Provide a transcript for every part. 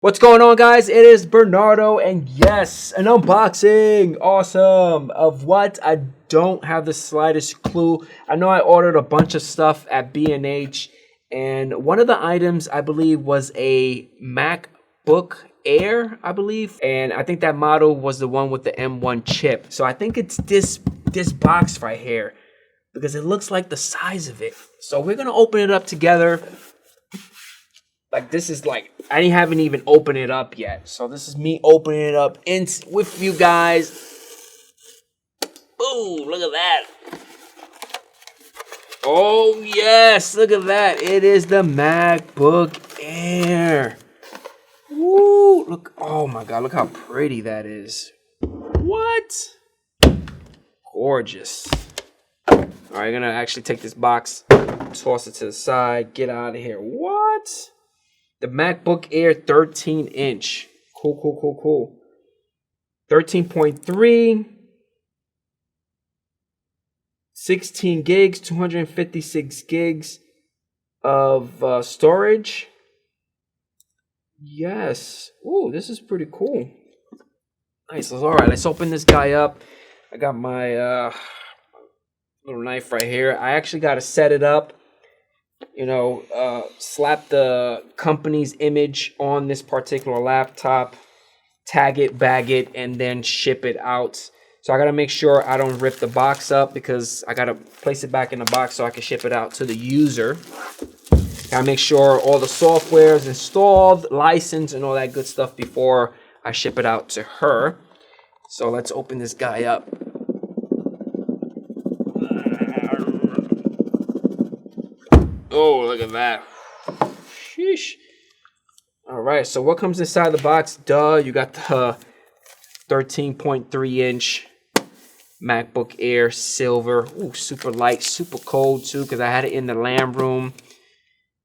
What's going on, guys? It is Bernardo, and yes, an unboxing. Awesome. Of what? I don't have the slightest clue. I know I ordered a bunch of stuff at B&H, and one of the items I believe was a MacBook Air, I believe, and I think that model was the one with the M1 chip. So I think it's this box right here because it looks like the size of it. So we're gonna open it up together. Like, this is like, I haven't even opened it up yet. So this is me opening it up with you guys. Boom, look at that. Oh, yes, look at that. It is the MacBook Air. Woo, look, oh my God, look how pretty that is. What? Gorgeous. All right, I'm gonna actually take this box, toss it to the side, get out of here. What? The MacBook Air 13-inch. Cool. 13.3. 16 gigs, 256 gigs of storage. Yes. Ooh, this is pretty cool. Nice. All right, let's open this guy up. I got my little knife right here. I actually got to set it up. Slap the company's image on this particular laptop, tag it, bag it, and then ship it out. So I got to make sure I don't rip the box up because I got to place it back in the box so I can ship it out to the user. Got to make sure all the software is installed, licensed, and all that good stuff before I ship it out to her. So let's open this guy up. Oh, look at that. Sheesh. All right, so what comes inside the box? Duh, you got the 13.3-inch MacBook Air Silver. Ooh, super light, super cold too, because I had it in the lamb room.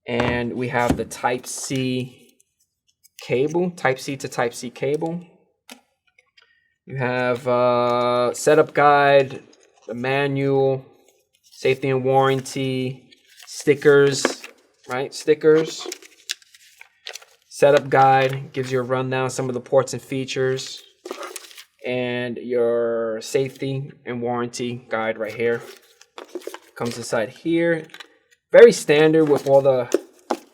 And we have the Type-C cable, Type-C to Type-C cable. You have setup guide, the manual, safety and warranty, stickers, right? Stickers. Setup guide gives you a rundown, some of the ports and features, and your safety and warranty guide right here. Comes inside here. Very standard with all the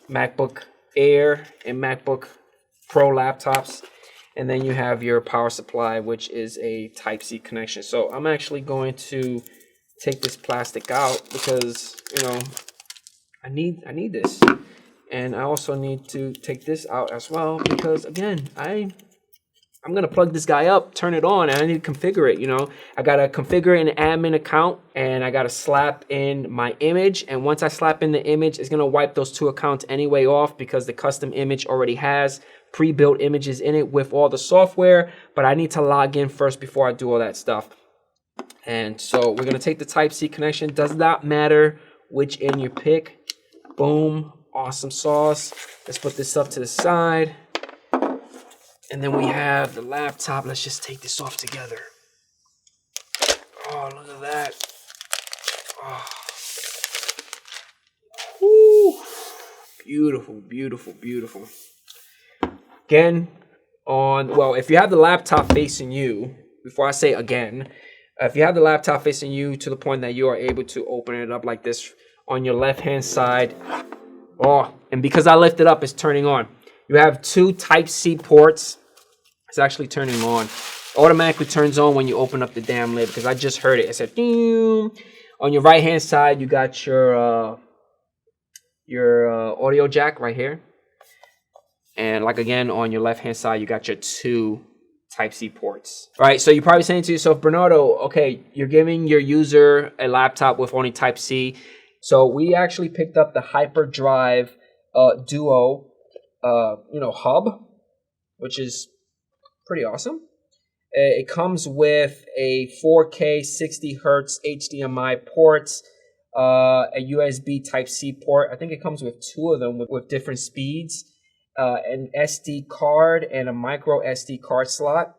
MacBook Air and MacBook Pro laptops. And then you have your power supply, which is a Type-C connection. So I'm actually going to take this plastic out because, I need this. And I also need to take this out as well because, again, I'm going to plug this guy up, turn it on, and I need to configure it, I got to configure an admin account, and I got to slap in my image. And once I slap in the image, it's going to wipe those two accounts anyway off because the custom image already has pre-built images in it with all the software. But I need to log in first before I do all that stuff. And so we're going to take the Type-C connection. Does not matter which end you pick. Boom. Awesome sauce. Let's put this up to the side. And then we have the laptop. Let's just take this off together. Oh, look at that. Oh. Woo. Beautiful. Again, if you have the laptop facing you, before I say again, if you have the laptop facing you to the point that you are able to open it up like this on your left-hand side. Oh, and because I lift it up, it's turning on. You have two Type-C ports. It's actually turning on. Automatically turns on when you open up the damn lid because I just heard it. It said, ding. On your right-hand side, you got your audio jack right here. And like again, on your left-hand side, you got your two Type-C ports. All right, so you're probably saying to yourself, Bernardo, okay, you're giving your user a laptop with only Type-C. So we actually picked up the HyperDrive Duo, hub, which is pretty awesome. It comes with a 4K 60 Hertz HDMI port, a USB Type-C port. I think it comes with two of them with different speeds, an SD card and a micro SD card slot,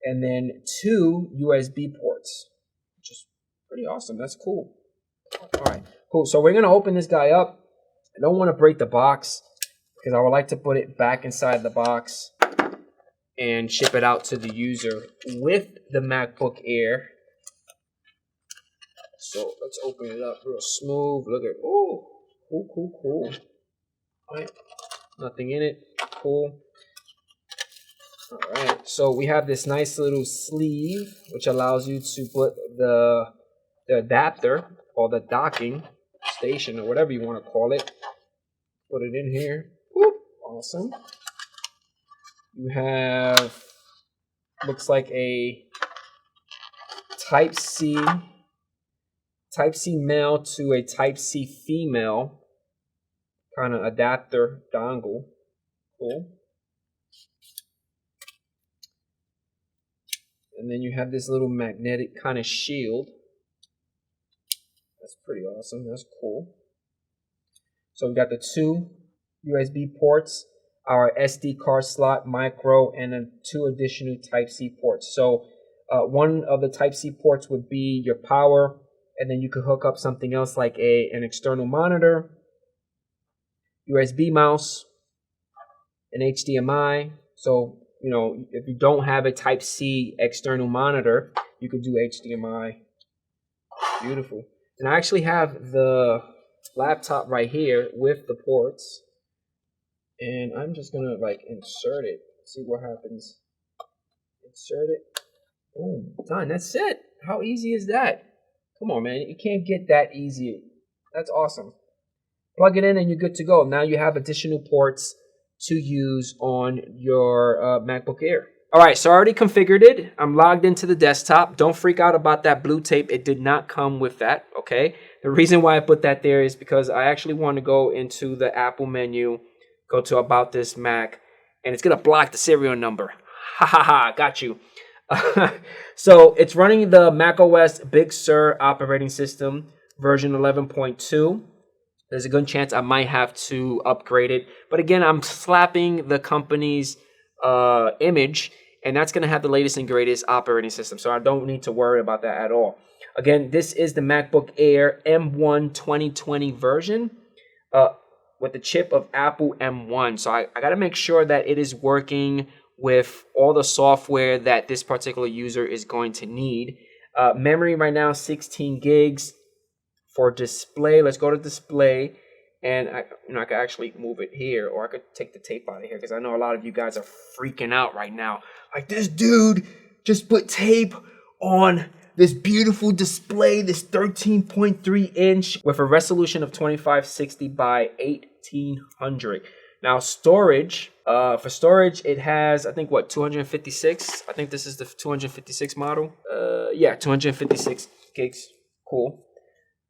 and then two USB ports, which is pretty awesome. That's cool. All right, cool. So we're going to open this guy up. I don't want to break the box. because I would like to put it back inside the box and ship it out to the user with the MacBook Air. So let's open it up real smooth. Look at, oh, cool. All right, nothing in it. Cool. All right, so we have this nice little sleeve, which allows you to put the adapter or the docking station or whatever you want to call it. Put it in here. Whoop, awesome. You have, looks like a Type-C male to a Type-C female kind of adapter dongle. Cool. And then you have this little magnetic kind of shield. That's pretty awesome. That's cool. So we got the 2 USB ports, our SD card slot, micro, and then 2 additional Type-C ports. So one of the Type-C ports would be your power, and then you could hook up something else like an external monitor, USB mouse, an HDMI. So, you know, if you don't have a Type-C external monitor, you could do HDMI. Beautiful. And I actually have the laptop right here with the ports. And I'm just going to like insert it. See what happens. Insert it. Boom. Done. That's it. How easy is that? Come on, man. You can't get that easy. That's awesome. Plug it in and you're good to go. Now you have additional ports to use on your MacBook Air. All right, so I already configured it. I'm logged into the desktop. Don't freak out about that blue tape. It did not come with that, okay? The reason why I put that there is because I actually want to go into the Apple menu, go to About This Mac, and it's going to block the serial number. Ha ha ha, got you. So it's running the macOS Big Sur operating system, version 11.2. There's a good chance I might have to upgrade it. But again, I'm slapping the company's image, and that's going to have the latest and greatest operating system. So I don't need to worry about that at all. Again, this is the MacBook Air M1 2020 version with the chip of Apple M1. So I got to make sure that it is working with all the software that this particular user is going to need. Memory right now, 16 gigs. For display, let's go to display, and I could actually move it here, or I could take the tape out of here, because I know a lot of you guys are freaking out right now. Like, this dude just put tape on this beautiful display, this 13.3 inch with a resolution of 2560 by 1800. Now storage, for storage, it has, I think, what, 256? I think this is the 256 model. Yeah, 256 gigs. Cool.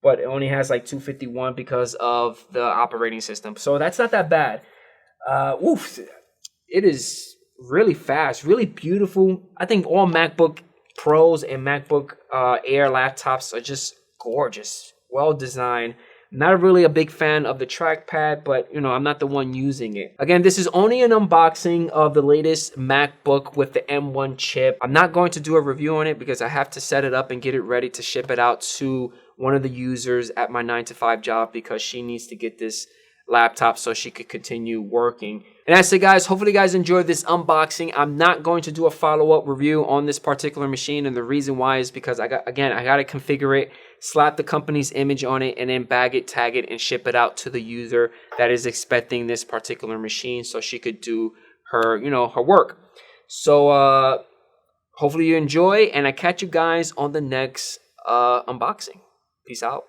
But it only has like 251 because of the operating system. So that's not that bad. It is really fast, really beautiful. I think all MacBook Pros and MacBook Air laptops are just gorgeous, well designed. Not really a big fan of the trackpad, but you know, I'm not the one using it. Again, this is only an unboxing of the latest MacBook with the M1 chip. I'm not going to do a review on it because I have to set it up and get it ready to ship it out to one of the users at my 9-to-5 job, because she needs to get this laptop so she could continue working. And that's it, guys. Hopefully you guys enjoyed this unboxing. I'm not going to do a follow-up review on this particular machine, and the reason why is because I got to configure it, slap the company's image on it, and then bag it, tag it, and ship it out to the user that is expecting this particular machine so she could do her, her work. So hopefully you enjoy, and I catch you guys on the next unboxing. Peace out.